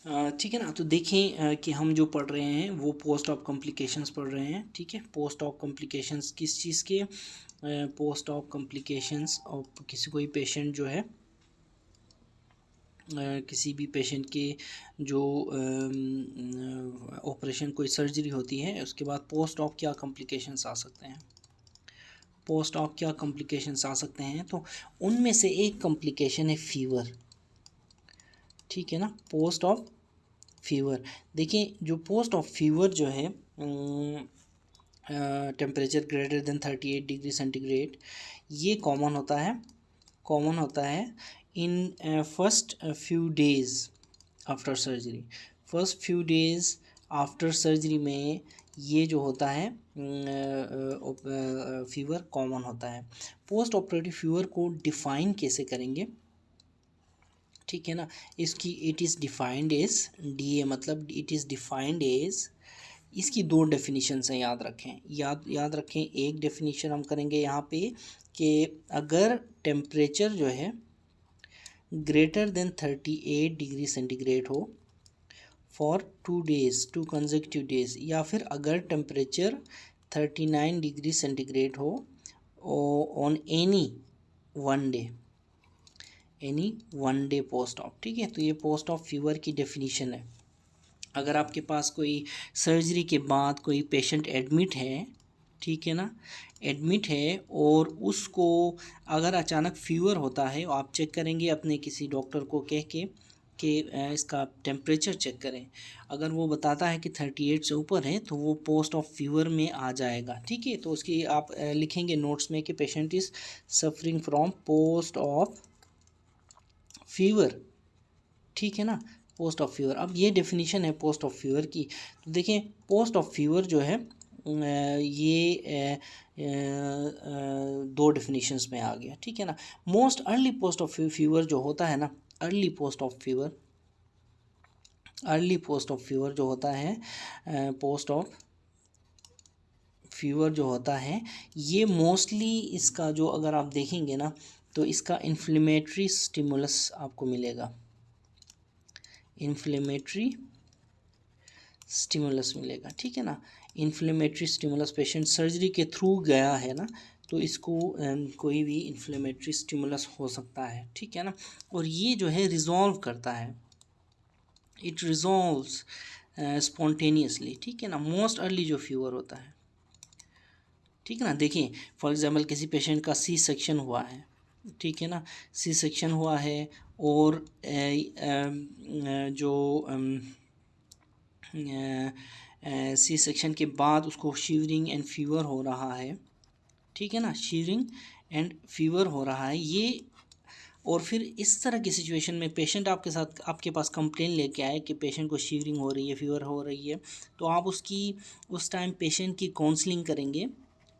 ठीक है ना। तो देखें कि हम जो पढ़ रहे हैं वो पोस्ट ऑफ कॉम्प्लिकेशंस पढ़ रहे हैं। ठीक है, पोस्ट ऑफ कॉम्प्लिकेशंस किस चीज़ के? पोस्ट ऑफ कॉम्प्लिकेशंस ऑफ किसी कोई पेशेंट जो है, किसी भी पेशेंट के जो ऑपरेशन कोई सर्जरी होती है उसके बाद पोस्ट ऑफ क्या कॉम्प्लिकेशंस आ सकते हैं, पोस्ट ऑफ क्या कॉम्प्लिकेशंस आ सकते हैं। तो उनमें से एक कॉम्प्लिकेशन है फीवर। ठीक है ना, पोस्ट ऑफ फीवर। देखिए जो पोस्ट ऑफ फीवर जो है, temperature greater than 38 degree centigrade, ये कॉमन होता है in first few days after surgery. First few days after surgery में ये जो होता है फीवर कॉमन होता है। पोस्ट ऑपरेटिव फीवर को डिफ़ाइन कैसे करेंगे? ठीक है ना, इसकी it is defined as D A, मतलब इट इज़ डिफाइंड एज, इसकी दो डेफिनेशंस हैं, याद रखें। एक डेफिनेशन हम करेंगे यहाँ पे कि अगर टेम्परेचर जो है ग्रेटर देन 38 डिग्री सेंटीग्रेड हो फॉर 2 डेज़, 2 कंसेक्यूटिव डेज़, या फिर अगर टेम्परेचर 39 डिग्री सेंटीग्रेड हो on any one day post of. ठीक है, तो ये पोस्ट ऑफ फीवर की डेफिनेशन है। अगर आपके पास कोई सर्जरी के बाद कोई पेशेंट एडमिट है, ठीक है ना, एडमिट है और उसको अगर अचानक फीवर होता है, आप चेक करेंगे अपने किसी डॉक्टर को कह के कि इसका टेम्परेचर चेक करें। अगर वो बताता है कि 38 से ऊपर है तो वो पोस्ट ऑफ फीवर में आ जाएगा। ठीक है, तो उसकी आप लिखेंगे नोट्स में कि patient is suffering from post of fever. ठीक है ना, पोस्ट ऑफ फीवर। अब ये डेफिनेशन है पोस्ट ऑफ फीवर की। तो देखें पोस्ट ऑफ फीवर जो है ये दो डेफिनेशंस में आ गया। ठीक है ना, most early post of fever जो होता है ना, अर्ली पोस्ट ऑफ फीवर जो होता है, पोस्ट ऑफ फीवर जो होता है, ये मोस्टली इसका जो अगर आप देखेंगे ना तो इसका इन्फ्लेमेटरी स्टिमुलस आपको मिलेगा, इन्फ्लेमेटरी स्टिमुलस मिलेगा। ठीक है ना, इन्फ्लेमेटरी स्टिमुलस, पेशेंट सर्जरी के थ्रू गया है ना, तो इसको कोई भी इन्फ्लेमेटरी स्टिमुलस हो सकता है। ठीक है ना, और ये जो है रिजॉल्व करता है, इट रिजॉल्व्स स्पॉन्टेनियसली। ठीक है ना, मोस्ट अर्ली जो फीवर होता है। ठीक है ना, देखिए फॉर एग्जांपल किसी पेशेंट का सी सेक्शन हुआ है, ठीक है ना, सी सेक्शन हुआ है और जो सी सेक्शन के बाद उसको शिवरिंग एंड फीवर हो रहा है। ठीक है ना, शिवरिंग एंड फीवर हो रहा है ये, और फिर इस तरह की सिचुएशन में पेशेंट आपके पास कंप्लेन लेके आए कि पेशेंट को शिवरिंग हो रही है, फीवर हो रही है, तो आप उस टाइम पेशेंट की काउंसलिंग करेंगे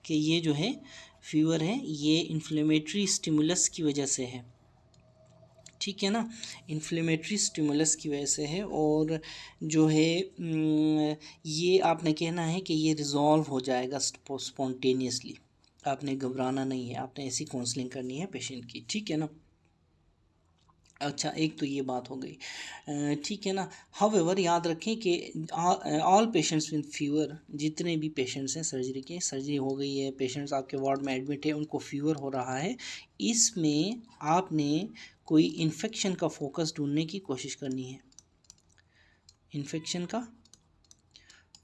कि ये जो है फीवर है ये इन्फ्लेमेटरी स्टिमुलस की वजह से है। ठीक है ना, इन्फ्लेमेटरी स्टिमुलस की वजह से है, और जो है ये आपने कहना है कि ये रिजॉल्व हो जाएगा स्पॉन्टेनियसली। आपने घबराना नहीं है, आपने ऐसी काउंसलिंग करनी है पेशेंट की। ठीक है ना, अच्छा एक तो ये बात हो गई। ठीक है ना, हाउएवर याद रखें कि ऑल पेशेंट्स विद फीवर, जितने भी पेशेंट्स हैं सर्जरी हो गई है, पेशेंट्स आपके वार्ड में एडमिट है, उनको फीवर हो रहा है, इसमें आपने कोई इन्फेक्शन का फोकस ढूंढने की कोशिश करनी है, इन्फेक्शन का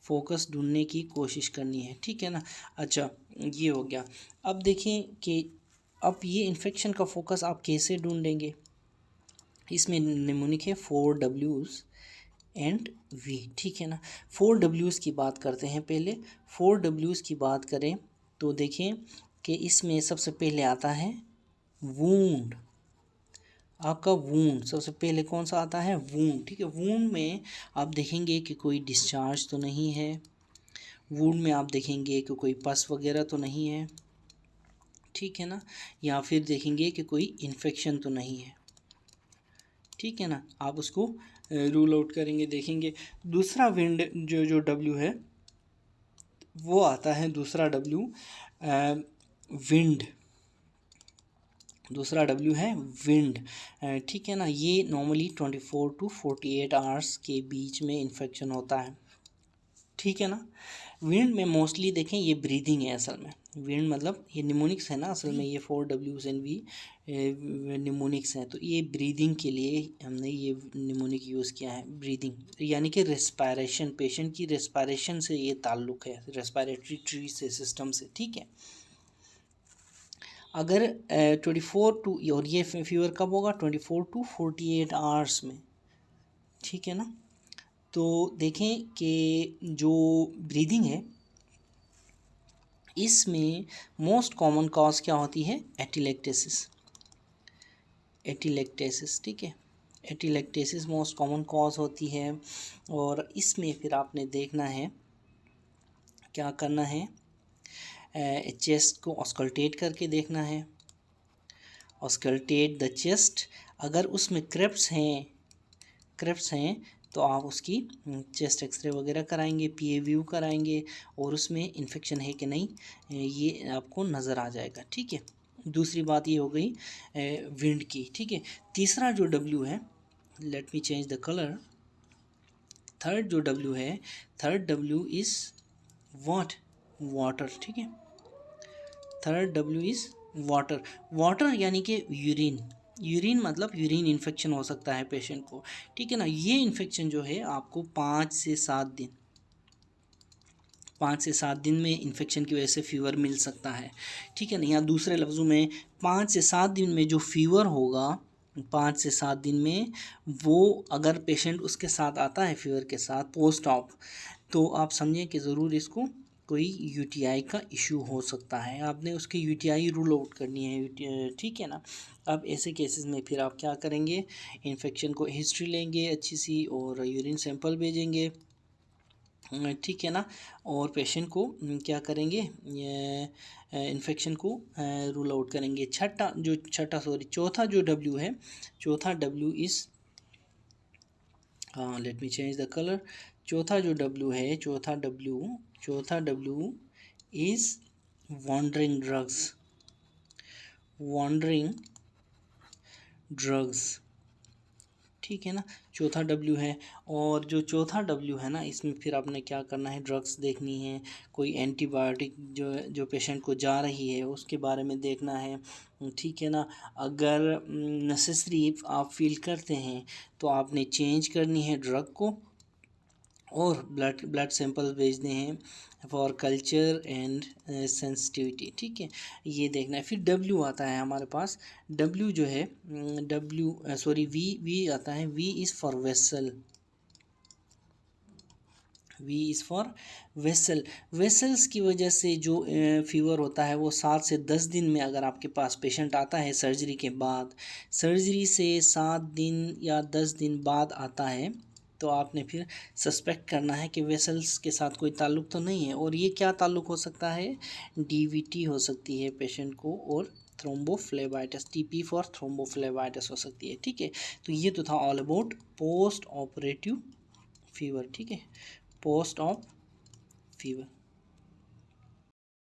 फोकस ढूंढने की कोशिश करनी है। ठीक है ना, अच्छा ये हो गया। अब देखें कि अब ये इन्फेक्शन का फोकस आप कैसे ढूंढेंगे, इसमें निमोनिक है 4 Ws एंड V। ठीक है ना, 4 Ws की बात करते हैं पहले। 4 Ws की बात करें तो देखें कि इसमें सबसे पहले आता है वूंड, आपका वूंड सबसे पहले कौन सा आता है, वूंड। ठीक है, वूंड में आप देखेंगे कि कोई डिस्चार्ज तो नहीं है, वूंड में आप देखेंगे कि कोई पस वगैरह तो नहीं है, ठीक है ना, या फिर देखेंगे कि कोई इन्फेक्शन तो नहीं है। ठीक है ना, आप उसको रूल आउट करेंगे, देखेंगे। दूसरा विंड जो डब्ल्यू है वो आता है, दूसरा डब्ल्यू विंड, दूसरा W है विंड। ठीक है ना, ये नॉर्मली 24 to 48 आवर्स के बीच में इन्फेक्शन होता है। ठीक है ना, विंड में मोस्टली देखें ये ब्रीदिंग है असल में। विंड मतलब ये निमोनिक्स है ना, असल में ये 4 Ws and V निमोनिक्स हैं, तो ये ब्रीदिंग के लिए हमने ये निमोनिक यूज़ किया है। ब्रीदिंग यानी कि रेस्पायरेशन, पेशेंट की रेस्पायरेशन से ये ताल्लुक़ है, रेस्पायरेटरी ट्री से, सिस्टम से। ठीक है, अगर 24 टू, और ये फीवर कब होगा, 24 to 48 आवर्स में। ठीक है ना, तो देखें कि जो ब्रीदिंग है इसमें मोस्ट कॉमन कॉज क्या होती है, एटिलेक्टेसिस। एटिलेक्टेसिस, ठीक है, एटिलेक्टेसिस मोस्ट कॉमन कॉज होती है। और इसमें फिर आपने देखना है क्या करना है, चेस्ट को ऑस्कल्टेट करके देखना है, ऑस्कल्टेट द चेस्ट। अगर उसमें क्रेप्स हैं तो आप उसकी चेस्ट एक्सरे वगैरह कराएंगे, PA व्यू कराएंगे, और उसमें इन्फेक्शन है कि नहीं ये आपको नज़र आ जाएगा। ठीक है, दूसरी बात ये हो गई विंड की। ठीक है, तीसरा जो W है, let me change the colour. Third जो W है, third W is what, water. ठीक है, third W is water. Water यानी कि यूरिन। यूरिन मतलब यूरिन इन्फेक्शन हो सकता है पेशेंट को। ठीक है ना, ये इन्फेक्शन जो है आपको 5 से 7 दिन में इन्फेक्शन की वजह से फ़ीवर मिल सकता है। ठीक है ना, या दूसरे लफ्ज़ों में 5 से 7 दिन में जो फ़ीवर होगा, 5 से 7 दिन में, वो अगर पेशेंट उसके साथ आता है फ़ीवर के साथ पोस्ट ऑप, तो आप समझें कि ज़रूर इसको कोई UTI का इशू हो सकता है। आपने उसकी UTI रूल आउट करनी है। ठीक है ना, अब ऐसे केसेस में फिर आप क्या करेंगे, इन्फेक्शन को हिस्ट्री लेंगे अच्छी सी और यूरिन सैंपल भेजेंगे। ठीक है ना, और पेशेंट को क्या करेंगे, इन्फेक्शन को रूल आउट करेंगे। चौथा जो W है, चौथा W is, let me change the colour. चौथा जो W है, चौथा W इज़ वॉन्डरिंग ड्रग्स। ठीक है ना, चौथा W है। और जो चौथा W है ना, इसमें फिर आपने क्या करना है, ड्रग्स देखनी है, कोई एंटीबायोटिक जो पेशेंट को जा रही है उसके बारे में देखना है। ठीक है ना, अगर नेसेसरी आप फील करते हैं तो आपने चेंज करनी है ड्रग को, और ब्लड सैंपल भेजने हैं फॉर कल्चर एंड सेंसिटिविटी। ठीक है, ये देखना है। फिर W आता है हमारे पास। W जो है, V आता है। V is for vessel. Vessels की वजह से जो फ़ीवर होता है वो 7 से 10 दिन में, अगर आपके पास पेशेंट आता है सर्जरी के बाद, सर्जरी से 7 दिन या 10 दिन बाद आता है, तो आपने फिर सस्पेक्ट करना है कि वेसल्स के साथ कोई ताल्लुक़ तो नहीं है। और ये क्या ताल्लुक़ हो सकता है, DVT हो सकती है पेशेंट को, और थ्रोम्बोफ्लेबाइटिस, TP फॉर थ्रोम्बोफ्लेबाइटिस हो सकती है। ठीक है, तो ये तो था all about post operative fever. ठीक है, पोस्ट ऑप फीवर।